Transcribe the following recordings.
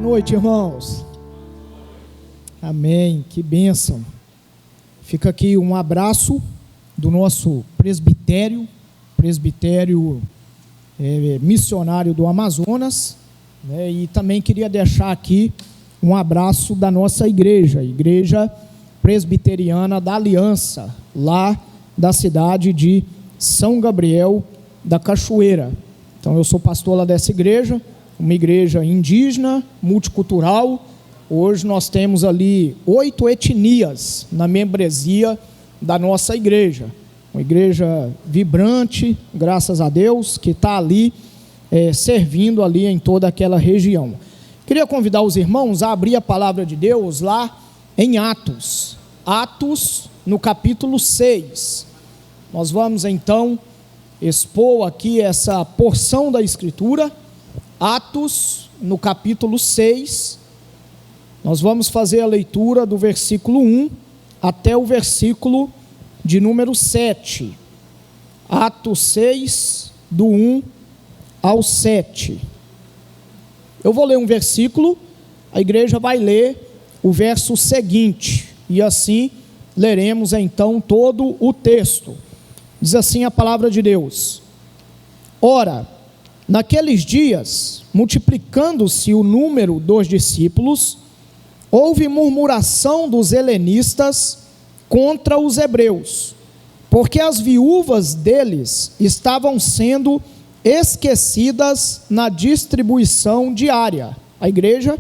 noite, irmãos. Amém, que bênção. Fica aqui um abraço do nosso presbitério missionário do Amazonas, né? E também queria deixar aqui um abraço da nossa igreja, Igreja Presbiteriana da Aliança, lá da cidade de São Gabriel da Cachoeira. Então eu sou pastor lá dessa igreja, uma igreja indígena, multicultural. Hoje nós temos ali 8 etnias na membresia da nossa igreja. Uma igreja vibrante, graças a Deus, que está ali servindo ali em toda aquela região. Queria convidar os irmãos a abrir a palavra de Deus lá em Atos no capítulo 6. Nós vamos então expor aqui essa porção da Escritura, Atos no capítulo 6. Nós vamos fazer a leitura do versículo 1 até o versículo de número 7. Atos 6, do 1 ao 7. Eu vou ler um versículo, a igreja vai ler o verso seguinte, e assim leremos então todo o texto. Diz assim a palavra de Deus: Ora, naqueles dias, multiplicando-se o número dos discípulos, houve murmuração dos helenistas contra os hebreus, porque as viúvas deles estavam sendo esquecidas na distribuição diária. A igreja?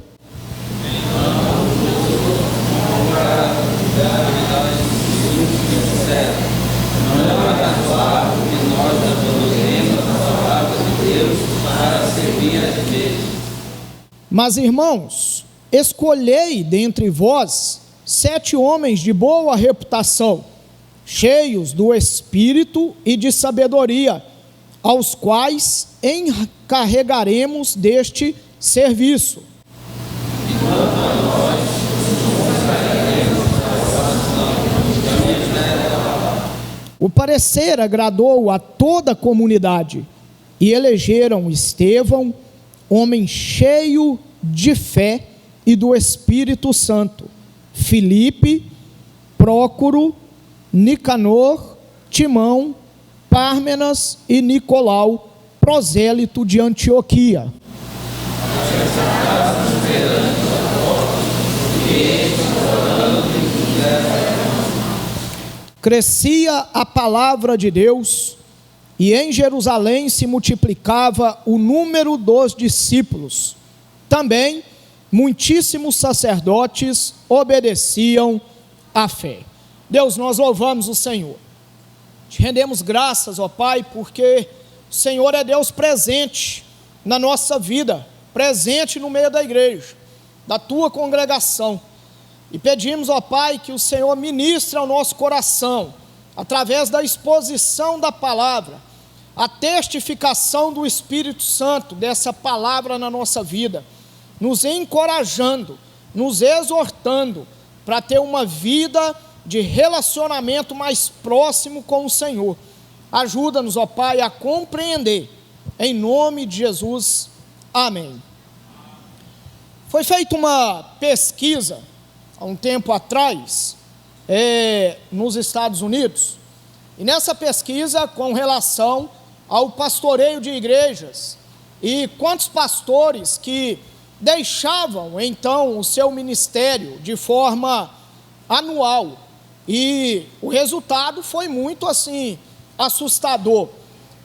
Mas, irmãos, escolhei dentre vós 7 homens de boa reputação, cheios do Espírito e de sabedoria, aos quais encarregaremos deste serviço. O parecer agradou a toda a comunidade, e elegeram Estevão, homem cheio de fé e do Espírito Santo, Filipe, Prócoro, Nicanor, Timão, Pármenas e Nicolau, prosélito de Antioquia. Crescia a palavra de Deus, e em Jerusalém se multiplicava o número dos discípulos. Também muitíssimos sacerdotes obedeciam à fé. Deus, nós louvamos o Senhor. Te rendemos graças, ó Pai, porque o Senhor é Deus presente na nossa vida, presente no meio da igreja, da tua congregação. E pedimos, ó Pai, que o Senhor ministre ao nosso coração, através da exposição da palavra, a testificação do Espírito Santo dessa palavra na nossa vida, nos encorajando, nos exortando para ter uma vida de relacionamento mais próximo com o Senhor. Ajuda-nos, ó Pai, a compreender, em nome de Jesus, amém. Foi feita uma pesquisa, há um tempo atrás, nos Estados Unidos, e nessa pesquisa com relação ao pastoreio de igrejas, e quantos pastores que deixavam então o seu ministério de forma anual, e o resultado foi muito assim assustador.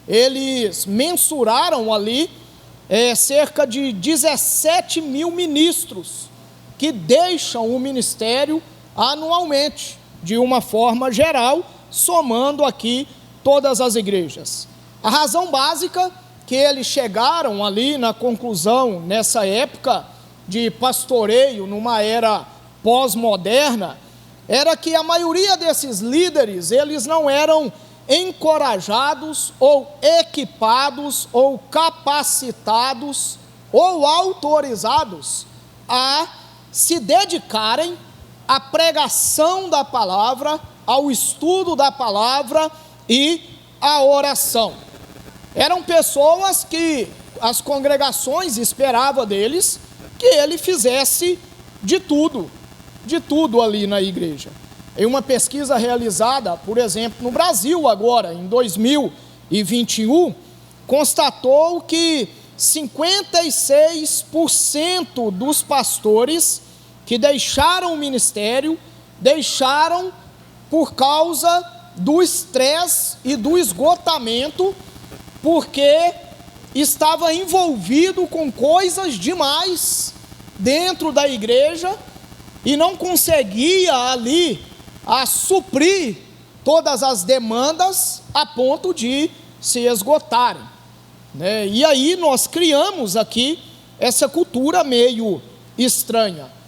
Eles mensuraram ali cerca de 17 mil ministros que deixam o ministério anualmente, de uma forma geral, somando aqui todas as igrejas. A razão básica que eles chegaram ali na conclusão, nessa época de pastoreio, numa era pós-moderna, era que a maioria desses líderes, eles não eram encorajados, ou equipados, ou capacitados, ou autorizados a se dedicarem à pregação da palavra, ao estudo da palavra e à oração. Eram pessoas que as congregações esperavam deles que ele fizesse de tudo ali na igreja. Em uma pesquisa realizada, por exemplo, no Brasil agora, em 2021, constatou que 56% dos pastores que deixaram o ministério, deixaram por causa do estresse e do esgotamento, porque estava envolvido com coisas demais dentro da igreja e não conseguia ali suprir todas as demandas a ponto de se esgotarem, né? E aí nós criamos aqui essa cultura meio estranha.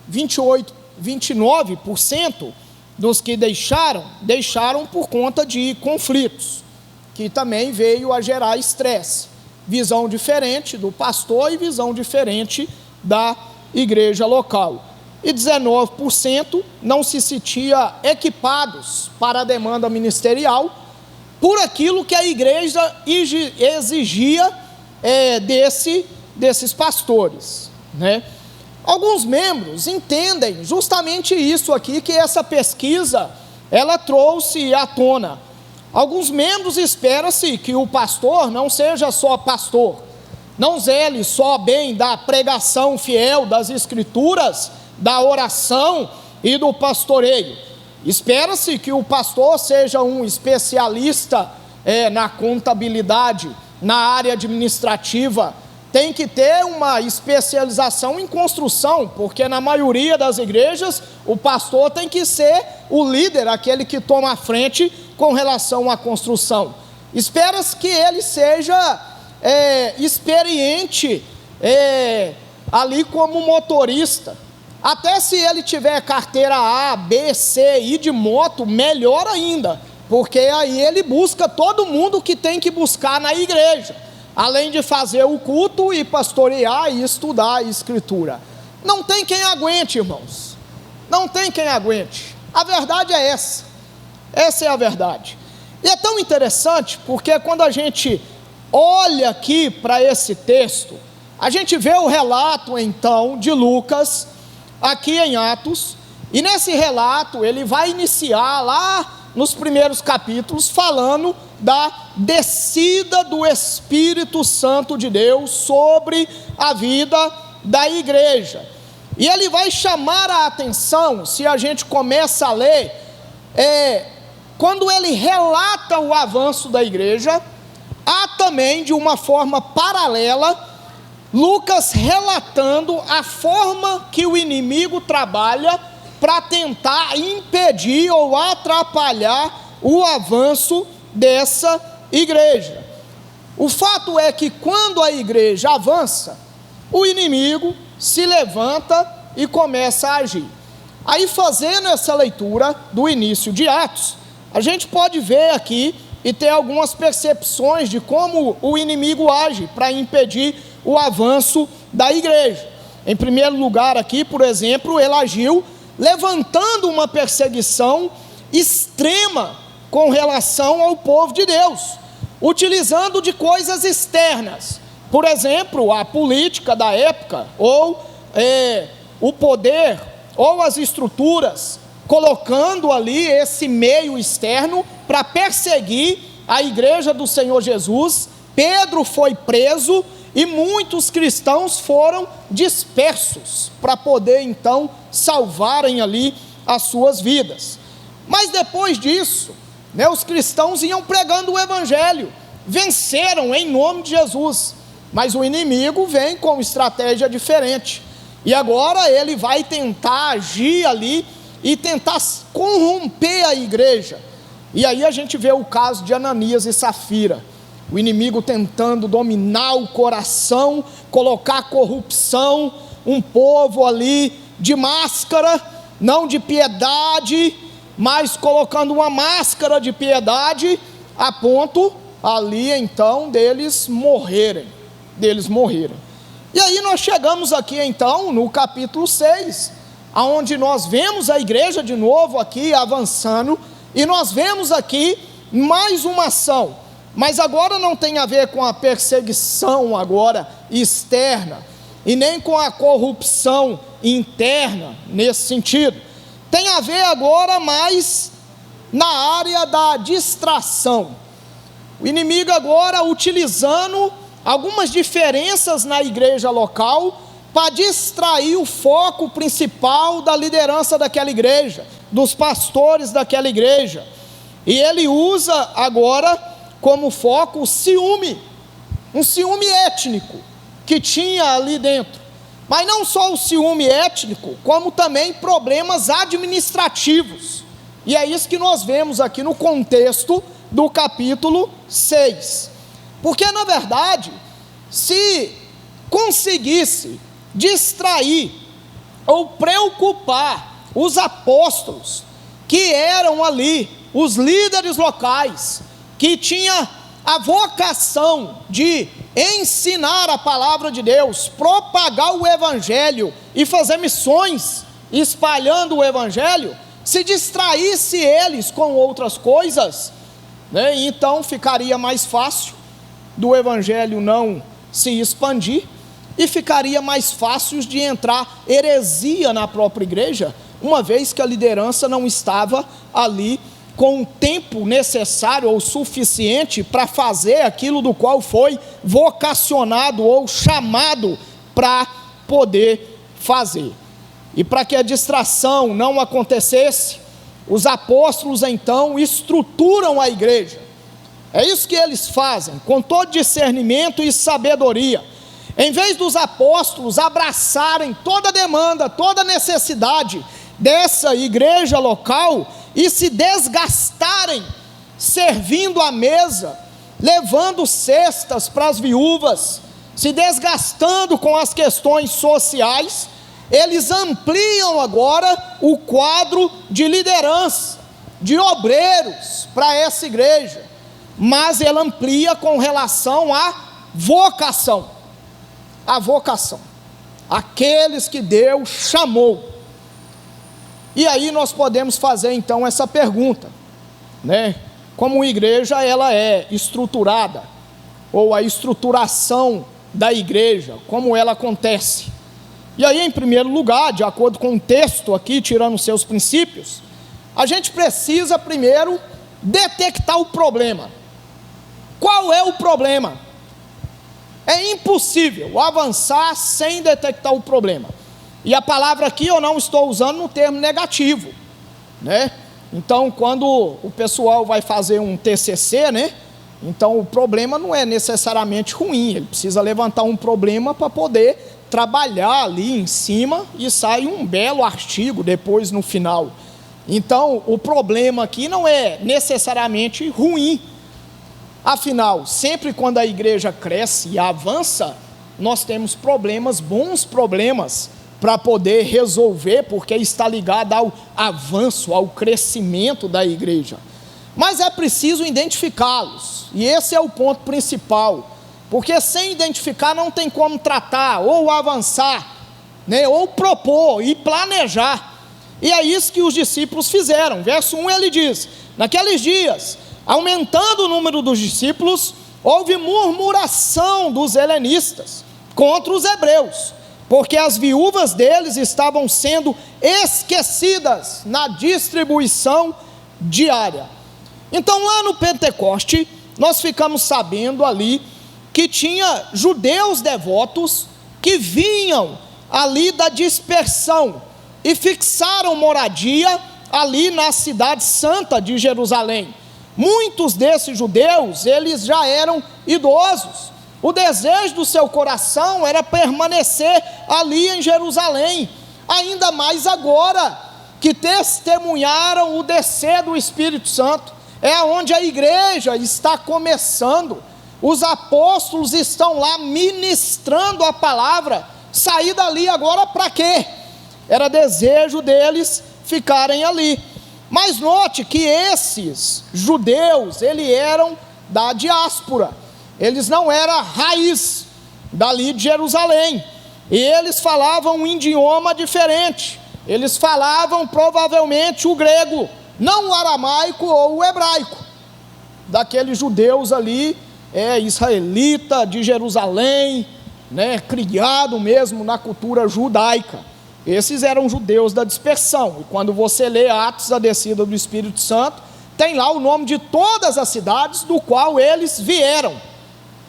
29% dos que deixaram por conta de conflitos, que também veio a gerar estresse, visão diferente do pastor e visão diferente da igreja local. E 19% não se sentia equipados para a demanda ministerial por aquilo que a igreja exigia desses pastores, né? Alguns membros entendem justamente isso aqui que essa pesquisa ela trouxe à tona. Alguns membros espera-se que o pastor não seja só pastor, não zele só bem da pregação fiel das escrituras, da oração e do pastoreio. Espera-se que o pastor seja um especialista na contabilidade, na área administrativa, tem que ter uma especialização em construção, porque na maioria das igrejas o pastor tem que ser o líder, aquele que toma a frente com relação à construção. Espera-se que ele seja experiente ali como motorista. Até se ele tiver carteira A, B, C e de moto, melhor ainda, porque aí ele busca todo mundo que tem que buscar na igreja, além de fazer o culto e pastorear e estudar a escritura. Não tem quem aguente, irmãos, não tem quem aguente. A verdade é essa é a verdade. E é tão interessante, porque quando a gente olha aqui para esse texto, a gente vê o relato então de Lucas, aqui em Atos, e nesse relato ele vai iniciar lá nos primeiros capítulos, falando da descida do Espírito Santo de Deus sobre a vida da igreja. E ele vai chamar a atenção, se a gente começa a ler, quando ele relata o avanço da igreja, há também, de uma forma paralela, Lucas relatando a forma que o inimigo trabalha para tentar impedir ou atrapalhar o avanço dessa igreja. O fato é que quando a igreja avança, o inimigo se levanta e começa a agir. Aí, fazendo essa leitura do início de Atos, a gente pode ver aqui e ter algumas percepções de como o inimigo age para impedir o avanço da igreja. Em primeiro lugar aqui, por exemplo, ele agiu levantando uma perseguição extrema com relação ao povo de Deus, utilizando de coisas externas, por exemplo, a política da época, ou o poder, ou as estruturas, colocando ali esse meio externo para perseguir a igreja do Senhor Jesus. Pedro foi preso e muitos cristãos foram dispersos para poder então salvarem ali as suas vidas. Mas depois disso, os cristãos iam pregando o evangelho, venceram em nome de Jesus, mas o inimigo vem com estratégia diferente, e agora ele vai tentar agir ali e tentar corromper a igreja. E aí a gente vê o caso de Ananias e Safira, o inimigo tentando dominar o coração, colocar corrupção, um povo ali de máscara, não de piedade, mas colocando uma máscara de piedade, a ponto ali então deles morrerem. E aí nós chegamos aqui então no capítulo 6, aonde nós vemos a igreja de novo aqui avançando, e nós vemos aqui mais uma ação, mas agora não tem a ver com a perseguição agora externa, e nem com a corrupção interna nesse sentido. Tem a ver agora mais na área da distração. O inimigo agora utilizando algumas diferenças na igreja local para distrair o foco principal da liderança daquela igreja, dos pastores daquela igreja. E ele usa agora como foco o ciúme, um ciúme étnico que tinha ali dentro. Mas não só o ciúme étnico, como também problemas administrativos. E é isso que nós vemos aqui no contexto do capítulo 6. Porque, na verdade, se conseguisse distrair ou preocupar os apóstolos, que eram ali os líderes locais, que tinha a vocação de ensinar a palavra de Deus, propagar o evangelho e fazer missões espalhando o evangelho, se distraísse eles com outras coisas, né, então ficaria mais fácil do evangelho não se expandir e ficaria mais fácil de entrar heresia na própria igreja, uma vez que a liderança não estava ali com o tempo necessário ou suficiente para fazer aquilo do qual foi vocacionado ou chamado para poder fazer. E para que a distração não acontecesse, os apóstolos então estruturam a igreja. É isso que eles fazem, com todo discernimento e sabedoria. Em vez dos apóstolos abraçarem toda a demanda, toda a necessidade dessa igreja local e se desgastarem servindo à mesa, levando cestas para as viúvas, se desgastando com as questões sociais, eles ampliam agora o quadro de liderança, de obreiros para essa igreja, mas ele amplia com relação à vocação, aqueles que Deus chamou. E aí nós podemos fazer então essa pergunta, né? Como a igreja ela é estruturada, ou a estruturação da igreja, como ela acontece? E aí, em primeiro lugar, de acordo com o texto aqui, tirando seus princípios, a gente precisa primeiro detectar o problema. Qual é o problema? É impossível avançar sem detectar o problema. E a palavra aqui eu não estou usando no termo negativo, né? Então, quando o pessoal vai fazer um TCC, né? Então, o problema não é necessariamente ruim, ele precisa levantar um problema para poder trabalhar ali em cima e sai um belo artigo depois no final. Então, o problema aqui não é necessariamente ruim. Afinal, sempre quando a igreja cresce e avança, nós temos problemas, bons problemas, para poder resolver, porque está ligado ao avanço, ao crescimento da igreja. Mas é preciso identificá-los, e esse é o ponto principal, porque sem identificar não tem como tratar, ou avançar, né, ou propor e planejar. E é isso que os discípulos fizeram. Verso 1 ele diz: naqueles dias, aumentando o número dos discípulos, houve murmuração dos helenistas contra os hebreus, porque as viúvas deles estavam sendo esquecidas na distribuição diária. Então, lá no Pentecoste, nós ficamos sabendo ali que tinha judeus devotos que vinham ali da dispersão e fixaram moradia ali na cidade santa de Jerusalém. Muitos desses judeus, eles já eram idosos. O desejo do seu coração era permanecer ali em Jerusalém, ainda mais agora que testemunharam o descer do Espírito Santo. É onde a igreja está começando, os apóstolos estão lá ministrando a palavra. Sair dali agora para quê? Era desejo deles ficarem ali. Mas note que esses judeus, eles eram da diáspora, eles não eram raiz dali de Jerusalém, e eles falavam um idioma diferente, eles falavam provavelmente o grego, não o aramaico ou o hebraico, daqueles judeus ali, israelita de Jerusalém, né, criado mesmo na cultura judaica. Esses eram judeus da dispersão. E quando você lê Atos da descida do Espírito Santo, tem lá o nome de todas as cidades do qual eles vieram.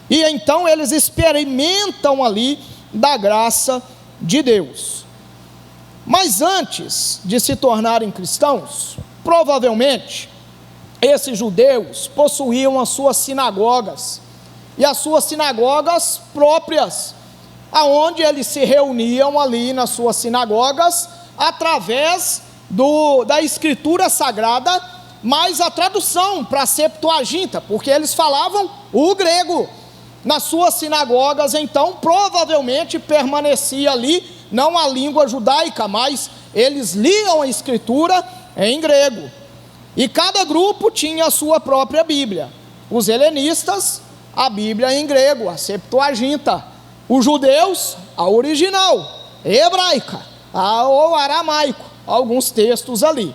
E então eles experimentam ali da graça de Deus. Mas antes de se tornarem cristãos, provavelmente esses judeus possuíam as suas sinagogas, e as suas sinagogas próprias, aonde eles se reuniam ali nas suas sinagogas, através da escritura sagrada, mais a tradução para a Septuaginta, porque eles falavam o grego. Nas suas sinagogas, então, provavelmente permanecia ali, não a língua judaica, mas eles liam a escritura em grego. E cada grupo tinha a sua própria Bíblia. Os helenistas, a Bíblia em grego, a Septuaginta. Os judeus, a original, hebraica, ou aramaico, alguns textos ali.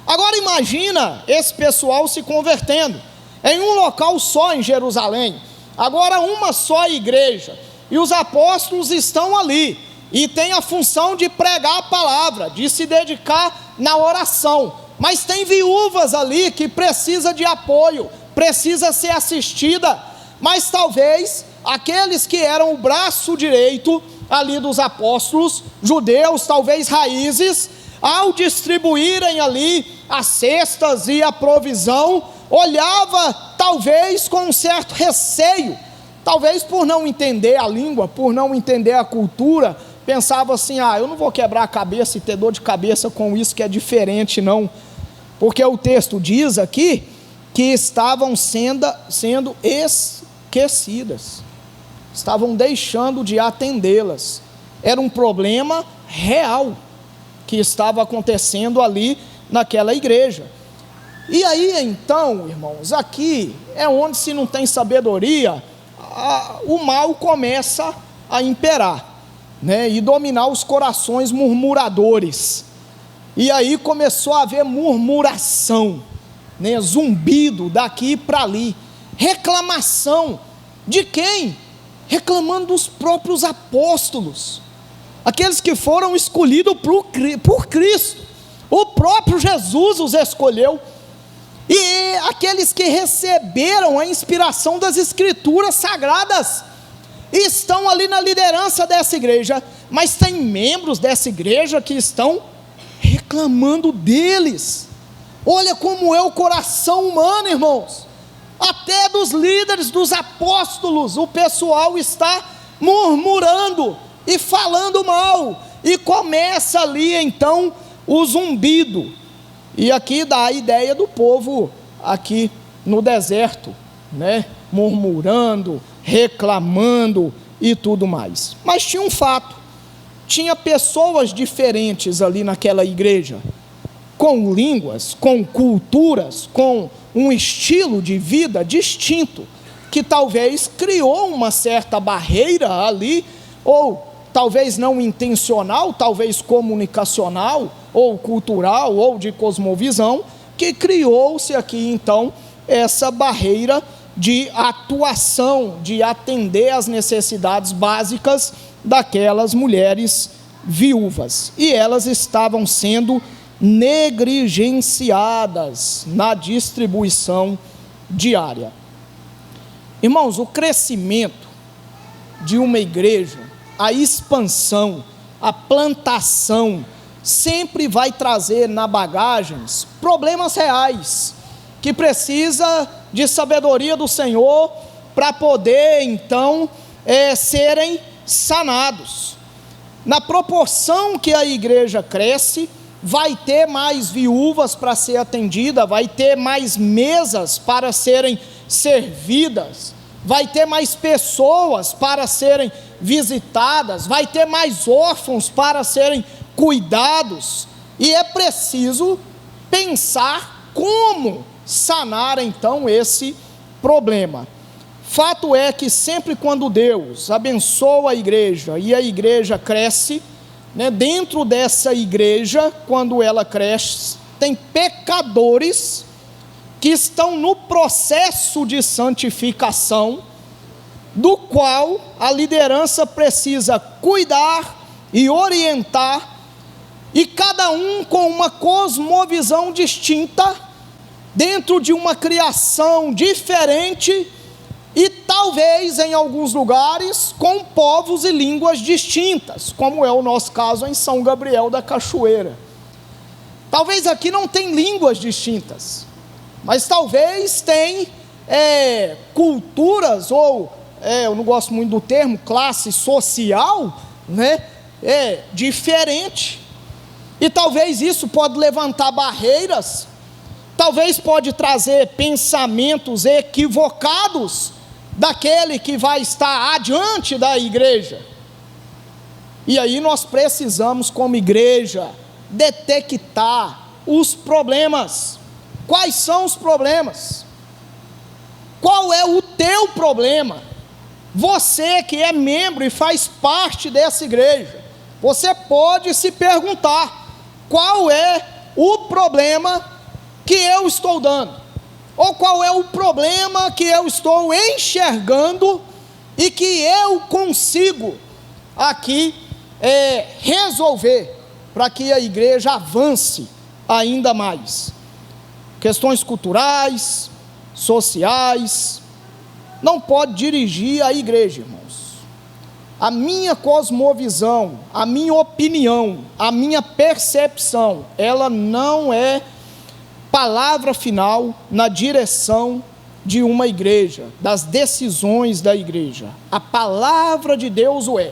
Agora imagina esse pessoal se convertendo em um local só em Jerusalém. Agora uma só igreja, e os apóstolos estão ali, e tem a função de pregar a palavra, de se dedicar na oração, mas tem viúvas ali que precisa de apoio, precisa ser assistida, mas talvez aqueles que eram o braço direito ali dos apóstolos, judeus, talvez raízes, ao distribuírem ali as cestas e a provisão, olhava talvez com um certo receio, talvez por não entender a língua, por não entender a cultura, pensava assim, eu não vou quebrar a cabeça e ter dor de cabeça com isso que é diferente não, porque o texto diz aqui, que estavam sendo esquecidas, estavam deixando de atendê-las, era um problema real, que estava acontecendo ali naquela igreja. E aí então, irmãos, aqui é onde, se não tem sabedoria, o mal começa a imperar, né, e dominar os corações murmuradores. E aí começou a haver murmuração, né, zumbido daqui para ali, reclamação de quem? Reclamando dos próprios apóstolos, aqueles que foram escolhidos por Cristo, o próprio Jesus os escolheu, e aqueles que receberam a inspiração das escrituras sagradas, estão ali na liderança dessa igreja, mas tem membros dessa igreja que estão reclamando deles. Olha como é o coração humano, irmãos, até dos líderes, dos apóstolos, o pessoal está murmurando e falando mal, e começa ali então o zumbido, e aqui dá a ideia do povo aqui no deserto, né, murmurando, reclamando e tudo mais. Mas tinha um fato, tinha pessoas diferentes ali naquela igreja, com línguas, com culturas, com um estilo de vida distinto, que talvez criou uma certa barreira ali, ou talvez não intencional, talvez comunicacional, ou cultural, ou de cosmovisão, que criou-se aqui então essa barreira de atuação, de atender às necessidades básicas daquelas mulheres viúvas, e elas estavam sendo negligenciadas na distribuição diária. Irmãos, o crescimento de uma igreja, a expansão, a plantação, sempre vai trazer na bagagem problemas reais, que precisa de sabedoria do Senhor para poder então serem sanados. Na proporção que a igreja cresce, vai ter mais viúvas para ser atendida, vai ter mais mesas para serem servidas, vai ter mais pessoas para serem visitadas, vai ter mais órfãos para serem cuidados, e é preciso pensar como sanar então esse problema. Fato é que sempre quando Deus abençoa a igreja e a igreja cresce, né, dentro dessa igreja, quando ela cresce, tem pecadores que estão no processo de santificação, do qual a liderança precisa cuidar e orientar, e cada um com uma cosmovisão distinta, dentro de uma criação diferente, e talvez em alguns lugares com povos e línguas distintas, como é o nosso caso em São Gabriel da Cachoeira. Talvez aqui não tem línguas distintas, mas talvez tem culturas, ou eu não gosto muito do termo, classe social, né? Diferente, e talvez isso pode levantar barreiras, talvez pode trazer pensamentos equivocados daquele que vai estar adiante da igreja. E aí nós precisamos, como igreja, detectar os problemas. Quais são os problemas? Qual é o teu problema? Você que é membro e faz parte dessa igreja, você pode se perguntar: qual é o problema que eu estou dando? Ou qual é o problema que eu estou enxergando e que eu consigo aqui resolver, para que a igreja avance ainda mais? Questões culturais, sociais, não pode dirigir a igreja, irmãos. A minha cosmovisão, a minha opinião, a minha percepção, ela não é palavra final na direção de uma igreja, das decisões da igreja. A palavra de Deus o é.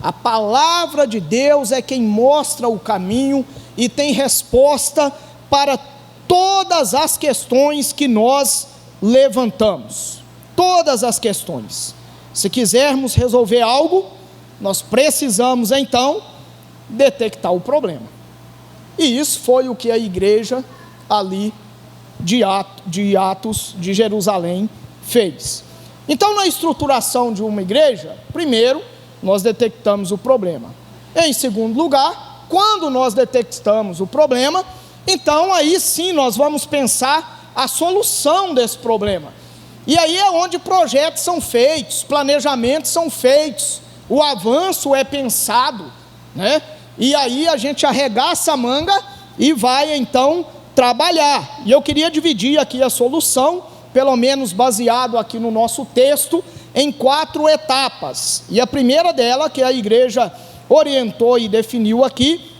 A palavra de Deus é quem mostra o caminho e tem resposta para todas as questões que nós levantamos. Todas as questões. Se quisermos resolver algo, nós precisamos então detectar o problema. E isso foi o que a igreja ali de Atos de Jerusalém fez. Então, na estruturação de uma igreja, primeiro nós detectamos o problema. Em segundo lugar, quando nós detectamos o problema, então aí sim nós vamos pensar a solução desse problema. E aí é onde projetos são feitos, planejamentos são feitos, o avanço é pensado, né? E aí a gente arregaça a manga e vai então trabalhar. E eu queria dividir aqui a solução, pelo menos baseado aqui no nosso texto, em 4 etapas. E a primeira dela, que a igreja orientou e definiu aqui,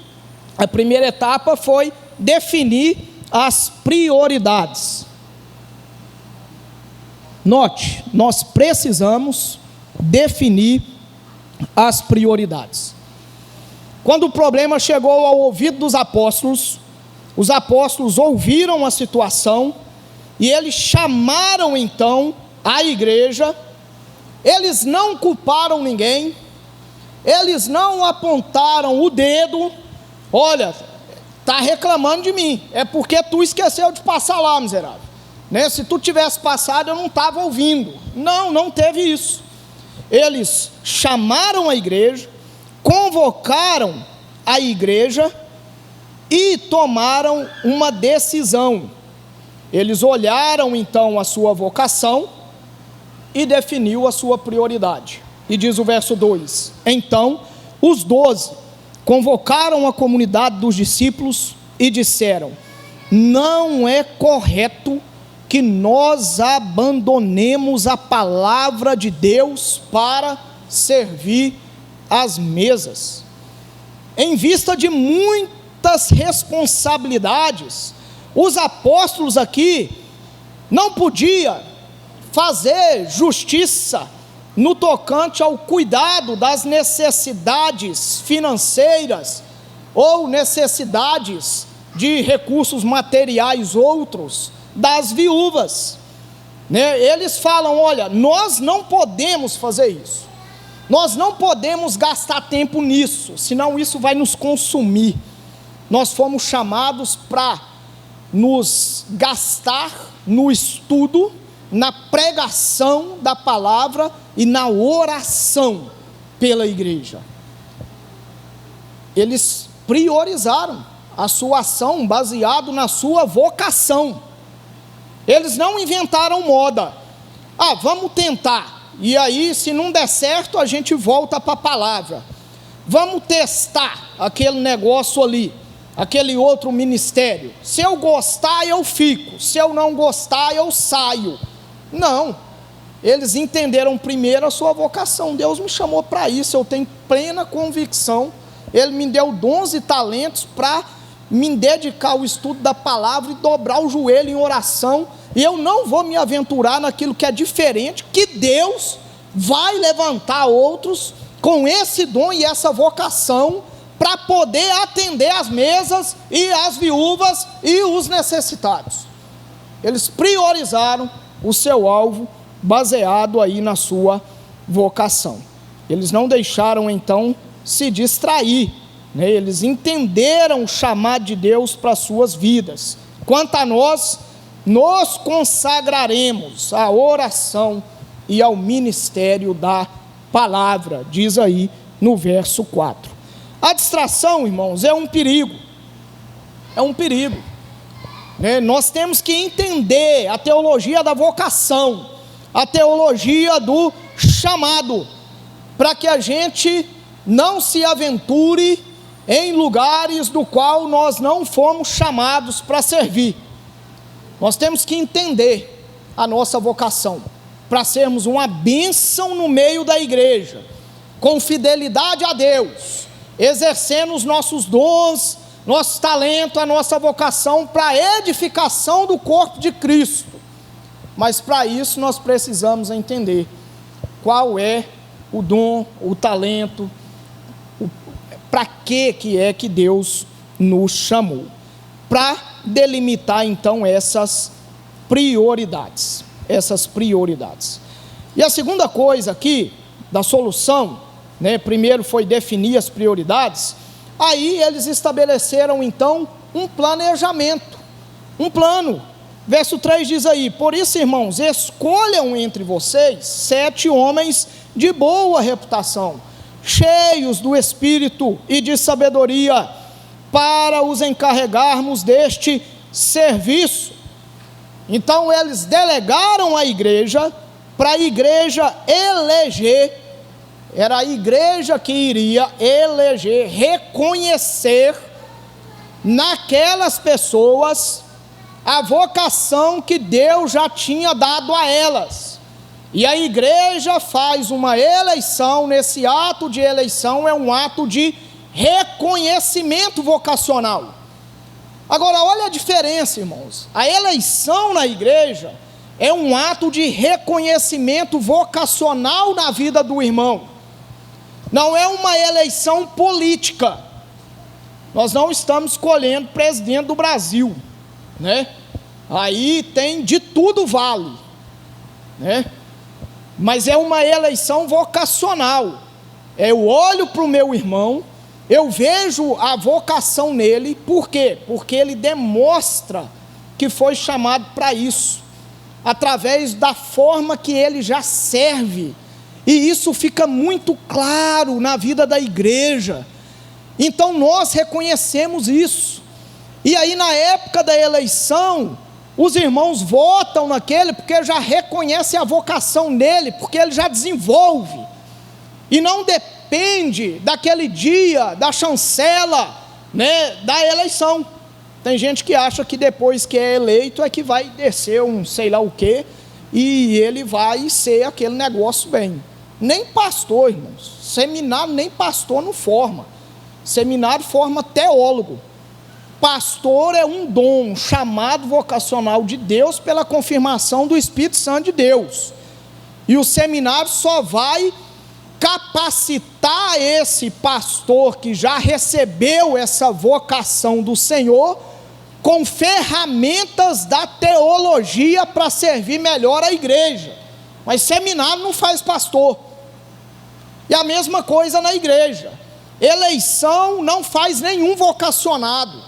a primeira etapa foi definir as prioridades. Note, nós precisamos definir as prioridades. Quando o problema chegou ao ouvido dos apóstolos, os apóstolos ouviram a situação e eles chamaram então a igreja. Eles não culparam ninguém, eles não apontaram o dedo: olha, está reclamando de mim, é porque tu esqueceu de passar lá, miserável, né? Se tu tivesse passado eu não estava ouvindo. Não teve isso. Eles chamaram a igreja, convocaram a igreja e tomaram uma decisão. Eles olharam então a sua vocação e definiu a sua prioridade. E diz o verso 2: então os 12 convocaram a comunidade dos discípulos e disseram: não é correto que nós abandonemos a palavra de Deus para servir as mesas. Em vista de muitas responsabilidades, os apóstolos aqui não podiam fazer justiça no tocante ao cuidado das necessidades financeiras ou necessidades de recursos materiais outros das viúvas, né? Eles falam: olha, nós não podemos fazer isso, nós não podemos gastar tempo nisso, senão isso vai nos consumir. Nós fomos chamados para nos gastar no estudo, na pregação da palavra e na oração pela igreja. Eles priorizaram a sua ação baseado na sua vocação. Eles não inventaram moda. Vamos tentar. e aí se não der certo a gente volta para a palavra. Vamos testar aquele negócio ali, aquele outro ministério. Se eu gostar eu fico, se eu não gostar eu saio. Não, eles entenderam primeiro a sua vocação. Deus me chamou para isso, eu tenho plena convicção. Ele me deu dons e talentos para me dedicar ao estudo da palavra e dobrar o joelho em oração, e eu não vou me aventurar naquilo que é diferente, que Deus vai levantar outros com esse dom e essa vocação, para poder atender as mesas e as viúvas e os necessitados. Eles priorizaram o seu alvo, baseado aí na sua vocação. Eles não deixaram então se distrair, né? Eles entenderam o chamado de Deus para as suas vidas. Quanto a nós, nos consagraremos à oração e ao ministério da palavra, diz aí no verso 4. A distração, irmãos, é um perigo, né? Nós temos que entender a teologia da vocação, a teologia do chamado, para que a gente não se aventure em lugares do qual nós não fomos chamados para servir. Nós temos que entender a nossa vocação, para sermos uma bênção no meio da igreja, com fidelidade a Deus, exercendo os nossos dons, nosso talento, a nossa vocação para a edificação do corpo de Cristo. Mas para isso nós precisamos entender qual é o dom, o talento, para que é que Deus nos chamou, para delimitar então essas prioridades. E a segunda coisa aqui, da solução, né, primeiro foi definir as prioridades, aí eles estabeleceram então um planejamento, um plano. Verso 3 diz aí: por isso, irmãos, escolham entre vocês 7 homens de boa reputação, cheios do Espírito e de sabedoria, para os encarregarmos deste serviço. Então eles delegaram a igreja, para a igreja eleger, era a igreja que iria eleger, reconhecer naquelas pessoas a vocação que Deus já tinha dado a elas. E a igreja faz uma eleição. Nesse ato de eleição é um ato de reconhecimento vocacional. Agora olha a diferença, irmãos. A eleição na igreja é um ato de reconhecimento vocacional na vida do irmão. Não é uma eleição política. Nós não estamos escolhendo presidente do Brasil, né? Aí tem de tudo vale, né? Mas é uma eleição vocacional. Eu olho para o meu irmão, eu vejo a vocação nele. Por quê? Porque ele demonstra que foi chamado para isso, através da forma que ele já serve, e isso fica muito claro na vida da igreja. Então nós reconhecemos isso, e aí na época da eleição, os irmãos votam naquele, porque já reconhece a vocação dele, porque ele já desenvolve, e não depende daquele dia, da chancela, né, da eleição. Tem gente que acha que depois que é eleito é que vai descer um sei lá o quê, e ele vai ser aquele negócio bem. Nem pastor, irmãos, seminário nem pastor não forma, seminário forma teólogo. Pastor é um dom, um chamado vocacional de Deus pela confirmação do Espírito Santo de Deus, e o seminário só vai capacitar esse pastor que já recebeu essa vocação do Senhor, com ferramentas da teologia para servir melhor a igreja. Mas seminário não faz pastor. E a mesma coisa na igreja. Eleição não faz nenhum vocacionado.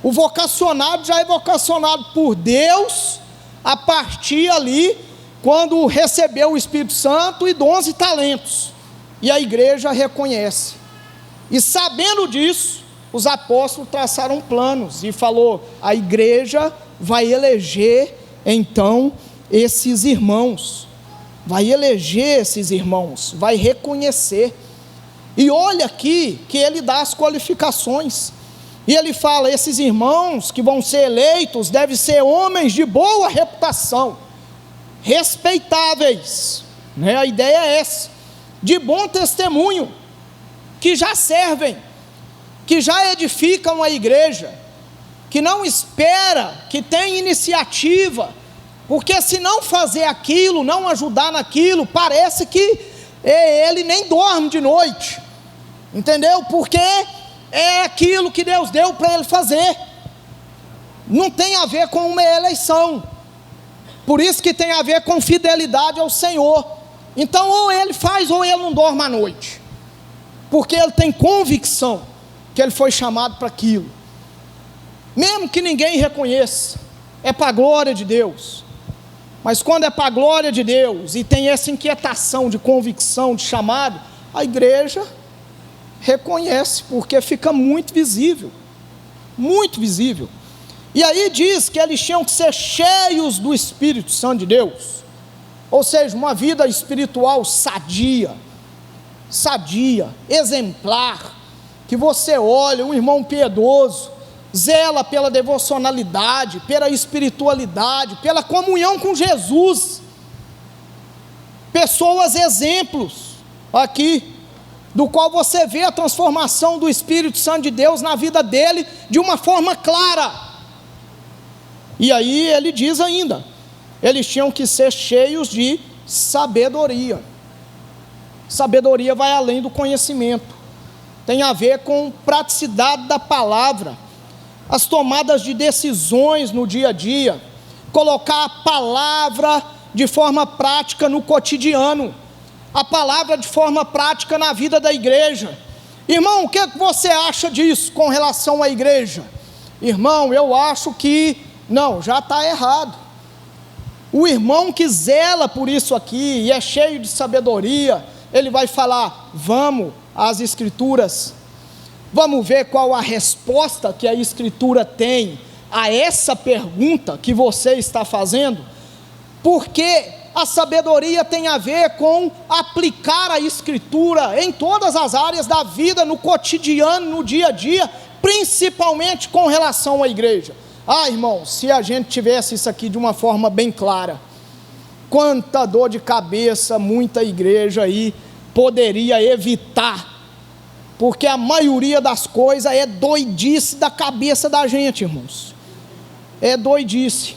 O vocacionado já é vocacionado por Deus, a partir ali, quando recebeu o Espírito Santo e dons e talentos. E a igreja reconhece. E sabendo disso, os apóstolos traçaram planos e falou: a igreja vai eleger então esses irmãos vai eleger esses irmãos, vai reconhecer. E olha aqui que ele dá as qualificações. E ele fala: esses irmãos que vão ser eleitos devem ser homens de boa reputação, respeitáveis, né? A ideia é essa, de bom testemunho, que já servem, que já edificam a igreja, que não espera, que tem iniciativa, porque se não fazer aquilo, não ajudar naquilo, parece que ele nem dorme de noite, entendeu? Porque é aquilo que Deus deu para ele fazer, não tem a ver com uma eleição, por isso que tem a ver com fidelidade ao Senhor. Então ou ele faz ou ele não dorme à noite, porque ele tem convicção que ele foi chamado para aquilo, mesmo que ninguém reconheça, é para a glória de Deus. Mas quando é para a glória de Deus, e tem essa inquietação de convicção, de chamado, a igreja reconhece, porque fica muito visível, muito visível. E aí diz que eles tinham que ser cheios do Espírito Santo de Deus, ou seja, uma vida espiritual sadia, exemplar, que você olha, um irmão piedoso, zela pela devocionalidade, pela espiritualidade, pela comunhão com Jesus, pessoas exemplos aqui, do qual você vê a transformação do Espírito Santo de Deus na vida dele, de uma forma clara. E aí ele diz ainda, eles tinham que ser cheios de sabedoria. Sabedoria vai além do conhecimento, tem a ver com praticidade da palavra, as tomadas de decisões no dia a dia, colocar a palavra de forma prática no cotidiano, a palavra de forma prática na vida da igreja. Irmão, o que você acha disso com relação à igreja? Irmão, eu acho que, não, já está errado. O irmão que zela por isso aqui, e é cheio de sabedoria, ele vai falar: vamos às Escrituras, vamos ver qual a resposta que a Escritura tem a essa pergunta que você está fazendo, porque a sabedoria tem a ver com aplicar a Escritura em todas as áreas da vida, no cotidiano, no dia a dia, principalmente com relação à igreja. Irmão, se a gente tivesse isso aqui de uma forma bem clara, quanta dor de cabeça muita igreja aí poderia evitar, porque a maioria das coisas é doidice da cabeça da gente, irmãos, é doidice,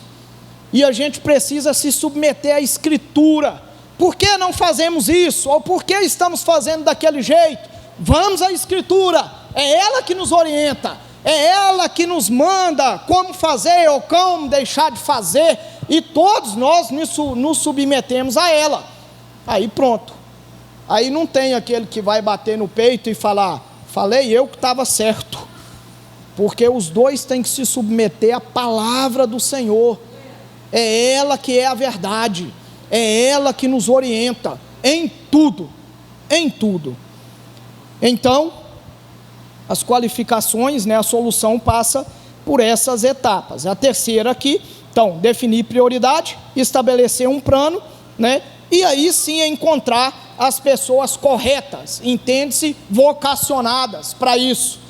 e a gente precisa se submeter à Escritura. Por que não fazemos isso? Ou por que estamos fazendo daquele jeito? Vamos à Escritura, é ela que nos orienta, é ela que nos manda como fazer ou como deixar de fazer, e todos nós nos submetemos a ela. Aí pronto, aí não tem aquele que vai bater no peito e falar: falei eu que estava certo, porque os dois têm que se submeter à palavra do Senhor, é ela que é a verdade, é ela que nos orienta em tudo, em tudo. Então, as qualificações, né, a solução passa por essas etapas. A terceira aqui, então, definir prioridade, estabelecer um plano, né, e aí sim encontrar as pessoas corretas, entende-se, vocacionadas para isso.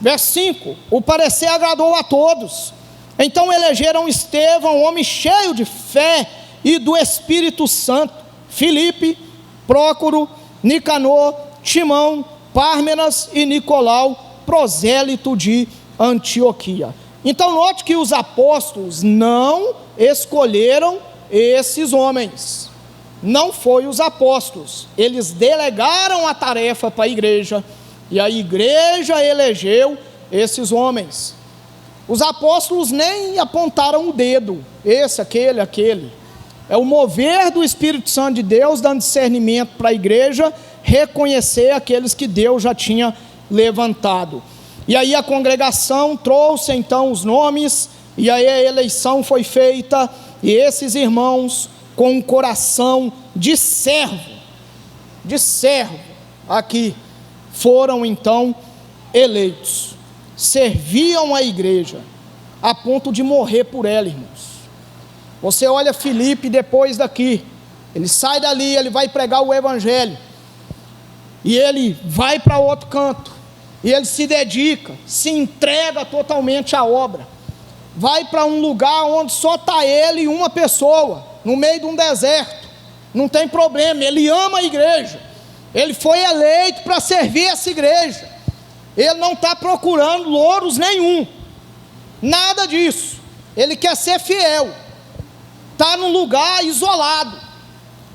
Verso 5, o parecer agradou a todos, então elegeram Estevão, homem cheio de fé e do Espírito Santo, Filipe, Prócoro, Nicanor, Timão, Pármenas e Nicolau, prosélito de Antioquia. Então note que os apóstolos não escolheram esses homens, não foi os apóstolos, eles delegaram a tarefa para a igreja, e a igreja elegeu esses homens. Os apóstolos nem apontaram o dedo, esse, aquele, é o mover do Espírito Santo de Deus, dando discernimento para a igreja, reconhecer aqueles que Deus já tinha levantado. E aí a congregação trouxe então os nomes, e aí a eleição foi feita, e esses irmãos com um coração de servo aqui, foram então eleitos, serviam a igreja, a ponto de morrer por ela, irmãos. Você olha Filipe depois daqui, Ele sai dali, ele vai pregar o evangelho, e ele vai para outro canto, e ele se dedica, se entrega totalmente à obra, vai para um lugar onde só está ele e uma pessoa, no meio de um deserto, não tem problema, ele ama a igreja, ele foi eleito para servir essa igreja, ele não está procurando louros nenhum, nada disso, ele quer ser fiel, está num lugar isolado.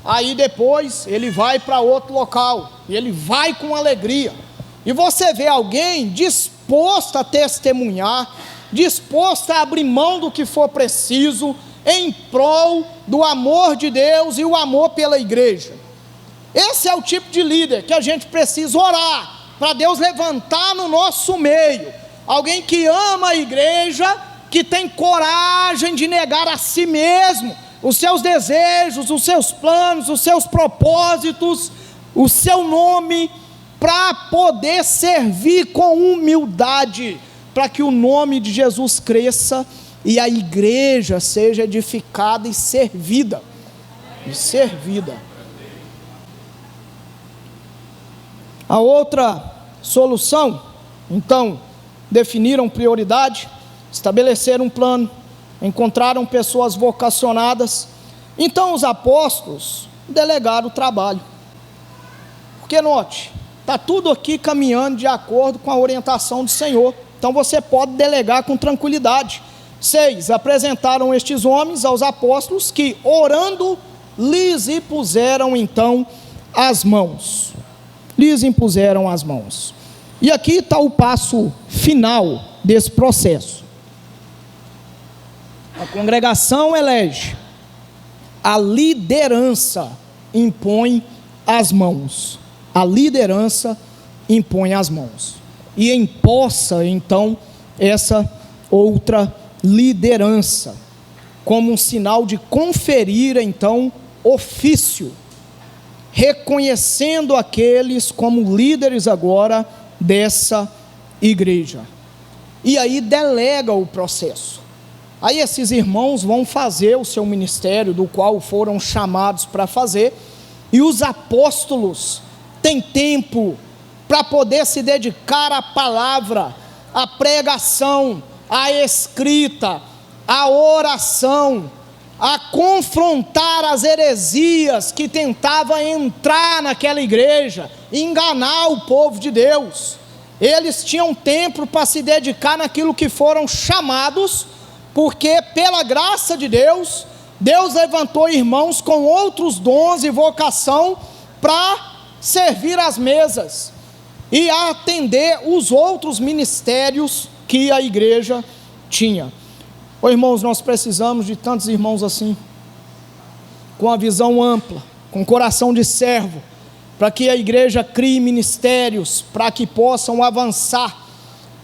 Aí depois ele vai para outro local, e ele vai com alegria, e você vê alguém disposto a testemunhar, disposto a abrir mão do que for preciso, em prol do amor de Deus e o amor pela igreja. Esse é o tipo de líder que a gente precisa orar, para Deus levantar no nosso meio, alguém que ama a igreja, que tem coragem de negar a si mesmo, os seus desejos, os seus planos, os seus propósitos, o seu nome, para poder servir com humildade, para que o nome de Jesus cresça e a igreja seja edificada e servida. A outra solução, então, definiram prioridade, estabeleceram um plano, encontraram pessoas vocacionadas. Então os apóstolos delegaram o trabalho, porque note, está tudo aqui caminhando de acordo com a orientação do Senhor, então você pode delegar com tranquilidade. 6, apresentaram estes homens aos apóstolos, que orando lhes impuseram então as mãos, e aqui está o passo final desse processo. A congregação elege, a liderança impõe as mãos, e empossa então essa outra liderança, como um sinal de conferir então ofício, reconhecendo aqueles como líderes agora dessa igreja, e aí delega o processo. Aí esses irmãos vão fazer o seu ministério, do qual foram chamados para fazer, e os apóstolos têm tempo para poder se dedicar à palavra, à pregação, à escrita, à oração, a confrontar as heresias que tentavam entrar naquela igreja, enganar o povo de Deus. Eles tinham tempo para se dedicar naquilo que foram chamados, porque pela graça de Deus, Deus levantou irmãos com outros dons e vocação para servir as mesas e atender os outros ministérios que a igreja tinha. Irmãos, nós precisamos de tantos irmãos assim, com a visão ampla, com coração de servo, para que a igreja crie ministérios, para que possam avançar,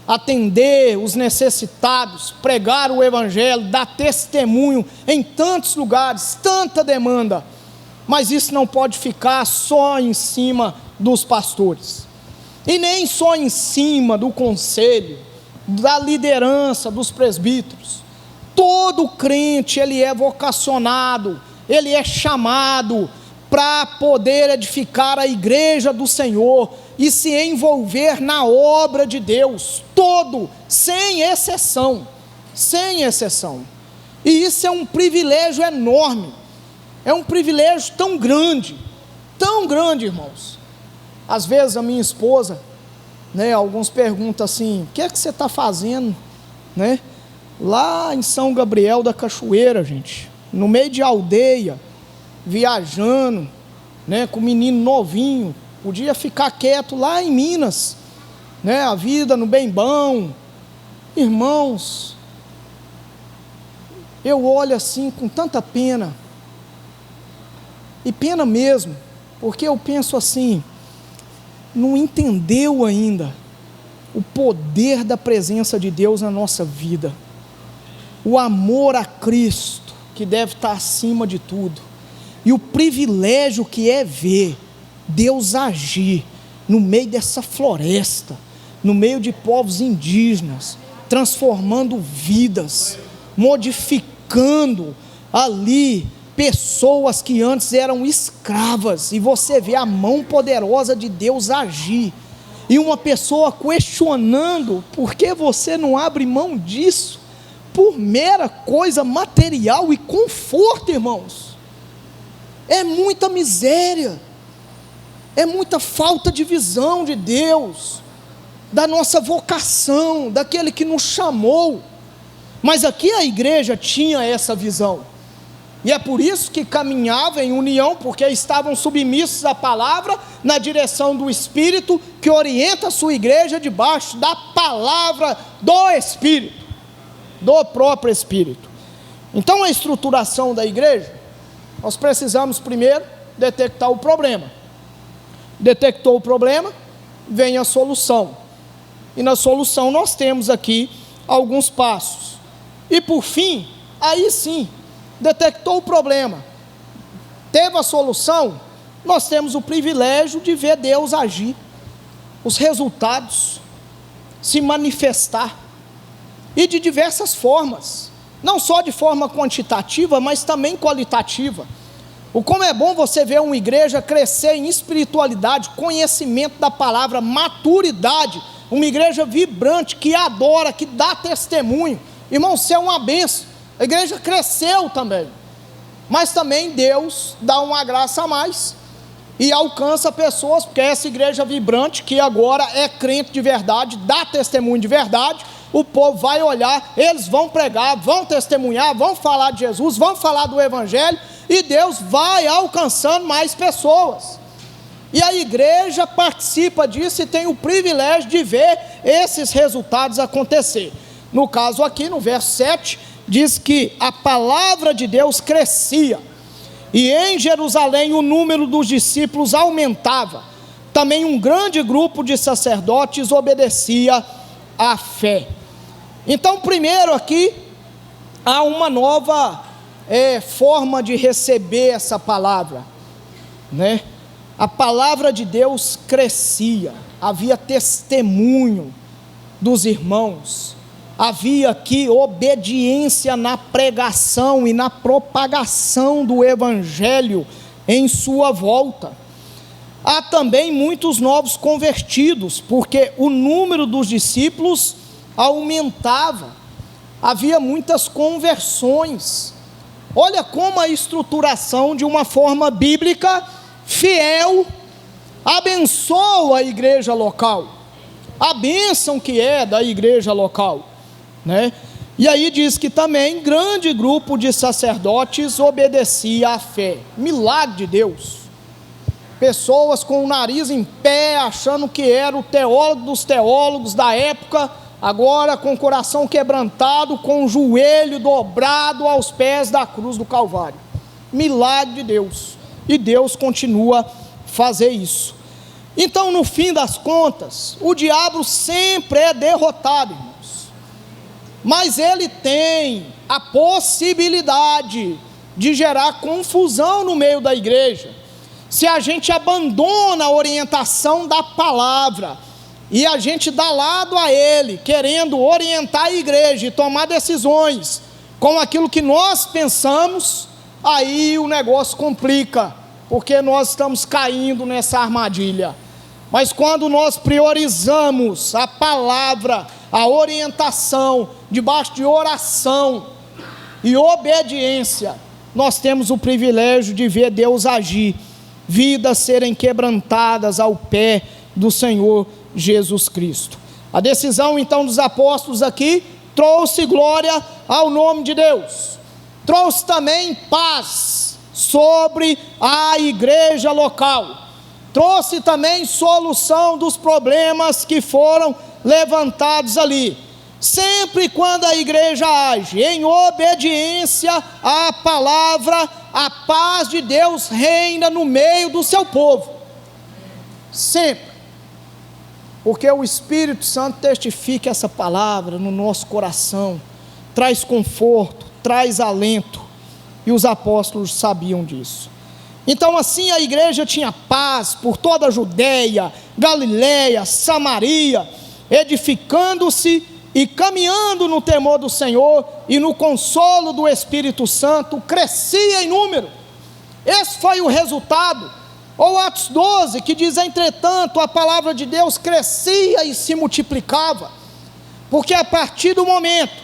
atender os necessitados, pregar o evangelho, dar testemunho em tantos lugares, tanta demanda, mas isso não pode ficar só em cima dos pastores, e nem só em cima do conselho, da liderança, dos presbíteros. Todo crente, ele é vocacionado, ele é chamado para poder edificar a igreja do Senhor e se envolver na obra de Deus, todo, sem exceção, e isso é um privilégio enorme, é um privilégio tão grande, irmãos. Às vezes a minha esposa, alguns perguntam assim: o que é que você está fazendo, lá em São Gabriel da Cachoeira, gente, no meio de aldeia, viajando, com um menino novinho, podia ficar quieto lá em Minas, a vida no bem bom. Irmãos, eu olho assim com tanta pena, e pena mesmo, porque eu penso assim: não entendeu ainda o poder da presença de Deus na nossa vida, o amor a Cristo, que deve estar acima de tudo, e o privilégio que é ver Deus agir no meio dessa floresta, no meio de povos indígenas, transformando vidas, modificando ali pessoas que antes eram escravas, e você vê a mão poderosa de Deus agir, e uma pessoa questionando, por que você não abre mão disso, por mera coisa material e conforto, irmãos? É muita miséria, é muita falta de visão de Deus, da nossa vocação, daquele que nos chamou. Mas aqui a igreja tinha essa visão, e é por isso que caminhava em união, porque estavam submissos à palavra, na direção do Espírito, que orienta a sua igreja debaixo da palavra do Espírito, do próprio Espírito. Então a estruturação da igreja, nós precisamos primeiro detectar o problema. Detectou o problema, vem a solução, e na solução nós temos aqui alguns passos, e por fim, aí sim, detectou o problema, teve a solução, nós temos o privilégio de ver Deus agir, os resultados se manifestar, e de diversas formas, não só de forma quantitativa, mas também qualitativa. Como é bom você ver uma igreja crescer em espiritualidade, conhecimento da palavra, maturidade, uma igreja vibrante, que adora, que dá testemunho. Irmão, isso é uma bênção. A igreja cresceu também, mas também Deus dá uma graça a mais, e alcança pessoas, porque essa igreja vibrante, que agora é crente de verdade, dá testemunho de verdade, o povo vai olhar, eles vão pregar, vão testemunhar, vão falar de Jesus, vão falar do Evangelho, e Deus vai alcançando mais pessoas, e a igreja participa disso e tem o privilégio de ver esses resultados acontecer. No caso aqui, no verso 7, diz que a palavra de Deus crescia, e em Jerusalém o número dos discípulos aumentava, também um grande grupo de sacerdotes obedecia à fé. Então, primeiro aqui, há uma nova forma de receber essa palavra, né? A palavra de Deus crescia, havia testemunho dos irmãos, havia aqui obediência na pregação e na propagação do Evangelho em sua volta. Há também muitos novos convertidos, porque o número dos discípulos aumentava, havia muitas conversões. Olha como a estruturação de uma forma bíblica fiel abençoa a igreja local, a bênção que é da igreja local, né? E aí diz que também grande grupo de sacerdotes obedecia à fé. Milagre de Deus, pessoas com o nariz em pé, achando que era o teólogo dos teólogos da época, agora com o coração quebrantado, com o joelho dobrado aos pés da cruz do Calvário. Milagre de Deus, e Deus continua a fazer isso. Então, no fim das contas, o diabo sempre é derrotado, irmãos, mas ele tem a possibilidade de gerar confusão no meio da igreja, se a gente abandona a orientação da palavra, e a gente dá lado a ele, querendo orientar a igreja e tomar decisões com aquilo que nós pensamos, aí o negócio complica, porque nós estamos caindo nessa armadilha. Mas quando nós priorizamos a palavra, a orientação, debaixo de oração e obediência, nós temos o privilégio de ver Deus agir, vidas serem quebrantadas ao pé do Senhor Jesus Cristo. A decisão então dos apóstolos aqui trouxe glória ao nome de Deus, trouxe também paz sobre a igreja local, trouxe também solução dos problemas que foram levantados ali. Sempre quando a igreja age em obediência à palavra, a paz de Deus reina no meio do seu povo, sempre, porque o Espírito Santo testifica essa palavra no nosso coração, traz conforto, traz alento, e os apóstolos sabiam disso. Então assim a igreja tinha paz por toda a Judéia, Galiléia, Samaria, edificando-se e caminhando no temor do Senhor e no consolo do Espírito Santo, crescia em número. Esse foi o resultado. Ou Atos 12, que diz: entretanto a palavra de Deus crescia e se multiplicava, porque a partir do momento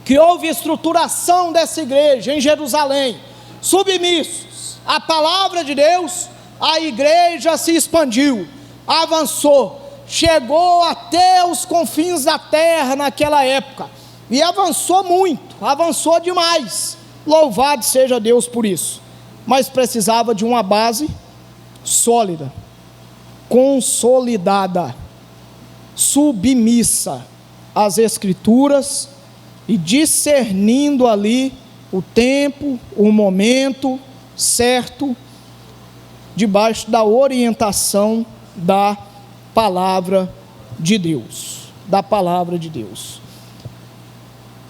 que houve estruturação dessa igreja em Jerusalém, submissos à palavra de Deus, a igreja se expandiu, avançou, chegou até os confins da terra naquela época, e avançou muito, avançou demais, louvado seja Deus por isso, mas precisava de uma base sólida, consolidada, submissa às Escrituras, e discernindo ali o tempo, o momento certo, debaixo da orientação da palavra de Deus, da palavra de Deus.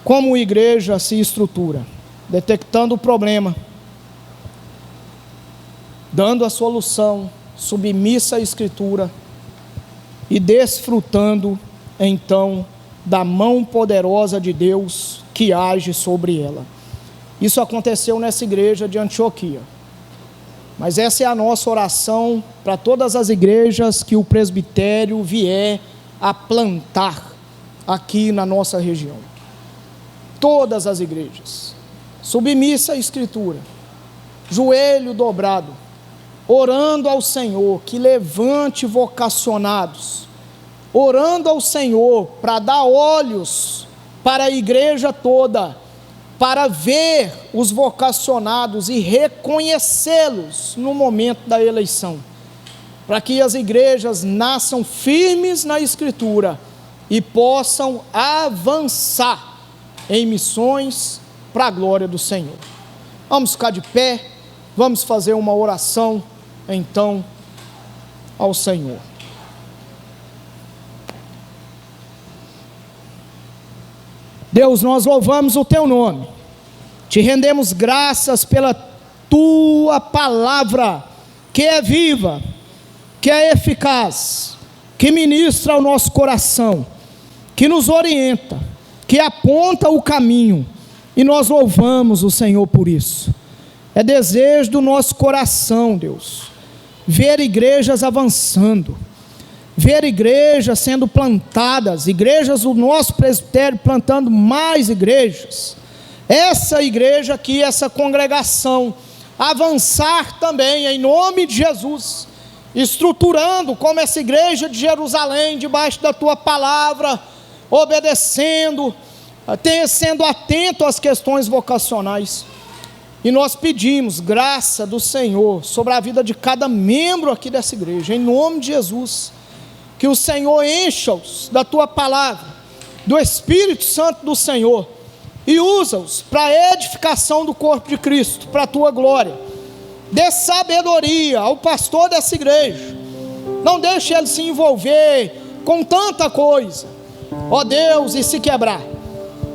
Como a igreja se estrutura? Detectando o problema, dando a solução, submissa à Escritura e desfrutando então da mão poderosa de Deus que age sobre ela. Isso aconteceu nessa igreja de Antioquia, mas essa é a nossa oração para todas as igrejas que o presbitério vier a plantar aqui na nossa região. Todas as igrejas, submissa à Escritura, joelho dobrado, orando ao Senhor que levante vocacionados, orando ao Senhor para dar olhos para a igreja toda, para ver os vocacionados e reconhecê-los no momento da eleição, para que as igrejas nasçam firmes na Escritura e possam avançar em missões para a glória do Senhor. Vamos ficar de pé, vamos fazer uma oração então ao Senhor. Deus, nós louvamos o Teu nome, te rendemos graças pela Tua palavra, que é viva, que é eficaz, que ministra ao nosso coração, que nos orienta, que aponta o caminho, e nós louvamos o Senhor por isso. É desejo do nosso coração, Deus, ver igrejas avançando, ver igrejas sendo plantadas, igrejas do nosso presbitério plantando mais igrejas, essa igreja aqui, essa congregação, avançar também em nome de Jesus, estruturando como essa igreja de Jerusalém, debaixo da Tua palavra, obedecendo, sendo atento às questões vocacionais. E nós pedimos graça do Senhor sobre a vida de cada membro aqui dessa igreja, em nome de Jesus, que o Senhor encha-os da Tua palavra, do Espírito Santo do Senhor, e usa-os para a edificação do corpo de Cristo, para a Tua glória. Dê sabedoria ao pastor dessa igreja, não deixe ele se envolver com tanta coisa, ó Deus, e se quebrar,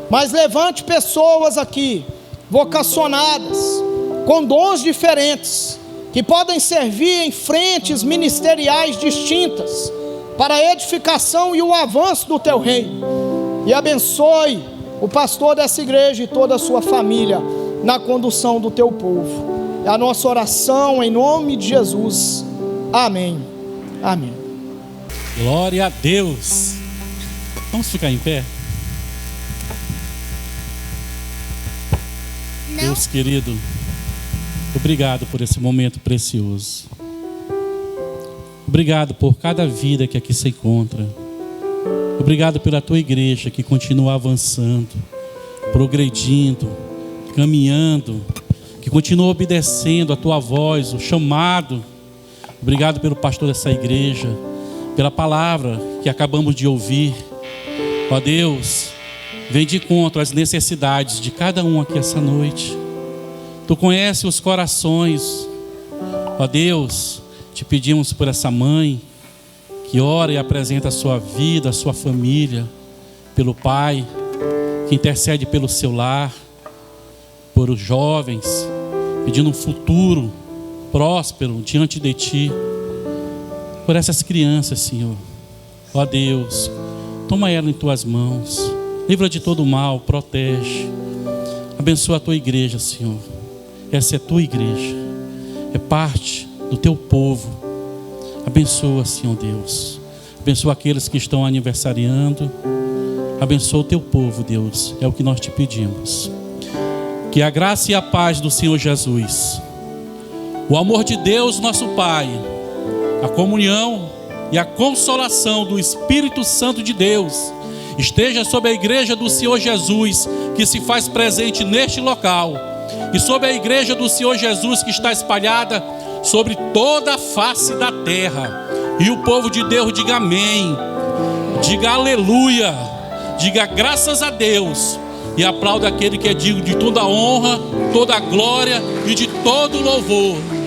mas levante pessoas aqui, vocacionadas, com dons diferentes, que podem servir em frentes ministeriais distintas, para a edificação e o avanço do Teu reino, e abençoe o pastor dessa igreja e toda a sua família, na condução do Teu povo. É a nossa oração em nome de Jesus, amém, amém. Glória a Deus. Vamos ficar em pé? Não. Deus querido, obrigado por esse momento precioso. Obrigado por cada vida que aqui se encontra. Obrigado pela Tua igreja que continua avançando, progredindo, caminhando, que continua obedecendo a Tua voz, o chamado. Obrigado pelo pastor dessa igreja, pela palavra que acabamos de ouvir. Ó Deus, vem de encontro às necessidades de cada um aqui essa noite. Tu conheces os corações. Ó Deus, te pedimos por essa mãe que ora e apresenta a sua vida, a sua família, pelo pai que intercede pelo seu lar, por os jovens, pedindo um futuro próspero diante de Ti, por essas crianças, Senhor. Ó Deus, Toma ela em tuas mãos. Livra de todo mal, protege. Abençoa a tua igreja, Senhor. Essa é a tua igreja. É parte do teu povo. Abençoa, Senhor Deus. Abençoa aqueles que estão aniversariando. Abençoa o teu povo, Deus. É o que nós te pedimos. Que a graça e a paz do Senhor Jesus, o amor de Deus, nosso Pai, a comunhão e a consolação do Espírito Santo de Deus esteja sobre a igreja do Senhor Jesus, que se faz presente neste local, e sobre a igreja do Senhor Jesus, que está espalhada sobre toda a face da terra. E o povo de Deus diga amém, diga aleluia, diga graças a Deus, e aplauda aquele que é digno de toda a honra, toda a glória e de todo o louvor.